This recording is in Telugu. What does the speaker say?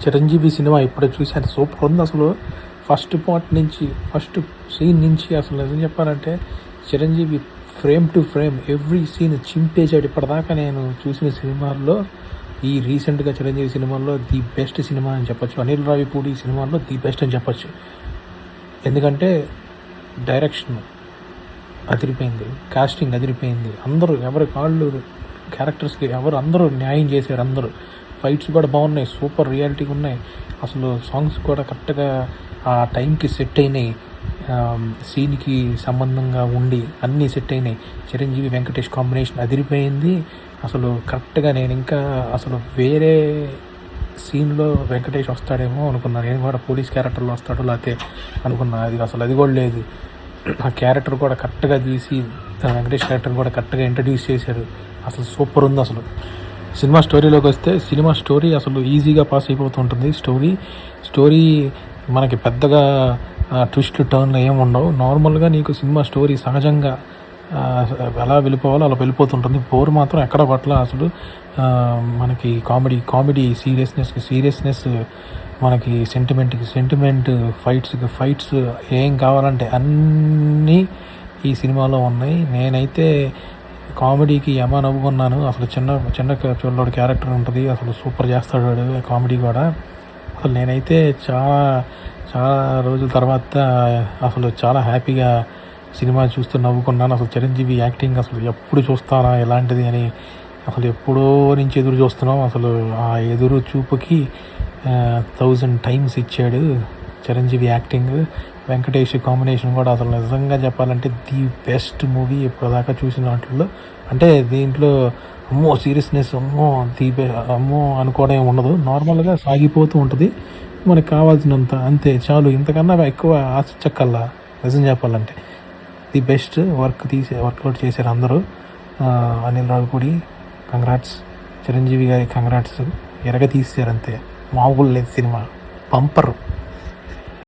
చిరంజీవి సినిమా ఇప్పుడే చూశాను, సూపర్ ఉంది అసలు. ఫస్ట్ పార్ట్ నుంచి, ఫస్ట్ సీన్ నుంచి అసలు నిజం చెప్పాలంటే Chiranjeevi frame to frame every scene చింపేశాడు. ఇప్పటిదాకా నేను చూసిన సినిమాల్లో ఈ రీసెంట్గా చిరంజీవి సినిమాల్లో ది బెస్ట్ సినిమా అని చెప్పొచ్చు. అనిల్ రావిపూడి సినిమాల్లో ది బెస్ట్ అని చెప్పొచ్చు. ఎందుకంటే డైరెక్షన్ అదిరిపోయింది, కాస్టింగ్ అదిరిపోయింది, అందరూ ఎవరి కాళ్ళు క్యారెక్టర్స్కి అందరూ న్యాయం చేశారు. అందరూ ఫైట్స్ కూడా బాగున్నాయి, సూపర్ రియాలిటీగా ఉన్నాయి. అసలు సాంగ్స్ కూడా కరెక్ట్గా ఆ టైంకి సెట్ అయినాయి, సీన్కి సంబంధంగా ఉండి అన్నీ సెట్ అయినాయి. చిరంజీవి వెంకటేష్ కాంబినేషన్ అదిరిపోయింది అసలు. కరెక్ట్గా నేను ఇంకా అసలు వేరే సీన్లో వెంకటేష్ వస్తాడేమో అనుకున్నాను. నేను కూడా పోలీస్ క్యారెక్టర్లో వస్తాడో లేకపోతే అనుకున్నా. అది కూడా లేదు. ఆ క్యారెక్టర్ కూడా కరెక్ట్గా తీసి వెంకటేష్ క్యారెక్టర్ కూడా కరెక్ట్గా ఇంట్రడ్యూస్ చేశారు. అసలు సూపర్ ఉంది అసలు. సినిమా స్టోరీలోకి వస్తే సినిమా స్టోరీ అసలు ఈజీగా పాస్ అయిపోతుంటుంది. స్టోరీ మనకి పెద్దగా ట్విస్ట్ టర్న్లు ఏమి ఉండవు. నార్మల్గా నీకు సినిమా స్టోరీ సహజంగా ఎలా వెళ్ళిపోవాలో అలా వెళ్ళిపోతుంటుంది. బోర్ మాత్రం ఎక్కడ పట్ల అసలు. మనకి కామెడీ సీరియస్నెస్, మనకి సెంటిమెంట్, ఫైట్స్ ఏం కావాలంటే అన్నీ ఈ సినిమాలో ఉన్నాయి. నేనైతే కామెడీకి ఏమా నవ్వుకున్నాను. అసలు చిన్న పిల్లోడు క్యారెక్టర్ ఉంటుంది, అసలు సూపర్ చేస్తాడు వాడు కామెడీ కూడా. అసలు నేనైతే చాలా రోజుల తర్వాత అసలు చాలా హ్యాపీగా సినిమా చూస్తూ నవ్వుకున్నాను. అసలు చిరంజీవి యాక్టింగ్ అసలు ఎప్పుడు చూస్తానా ఎలాంటిది అని అసలు ఎప్పుడో నుంచి ఎదురు చూస్తున్నాం. అసలు ఆ ఎదురు చూపుకి 1000 టైమ్స్ ఇచ్చాడు చిరంజీవి యాక్టింగ్. వెంకటేష్ కాంబినేషన్ కూడా అసలు నిజంగా చెప్పాలంటే ది బెస్ట్ మూవీ ఇప్పటిదాకా చూసిన వాటిల్లో. అంటే దీంట్లో సీరియస్నెస్ అమ్మో అనుకోవడం ఉండదు. నార్మల్గా సాగిపోతూ ఉంటుంది, మనకు కావాల్సినంత అంతే చాలు. ఇంతకన్నా ఎక్కువ ఆశించక్కల్లా నిజం చెప్పాలంటే. ది బెస్ట్ వర్క్అవుట్ చేశారు అందరూ. అనిల్ రావిపూడి కంగ్రాట్స్, చిరంజీవి గారి కంగ్రాట్స్. తీశారు అంతే, మామూలు లేదు సినిమా, పంపర్.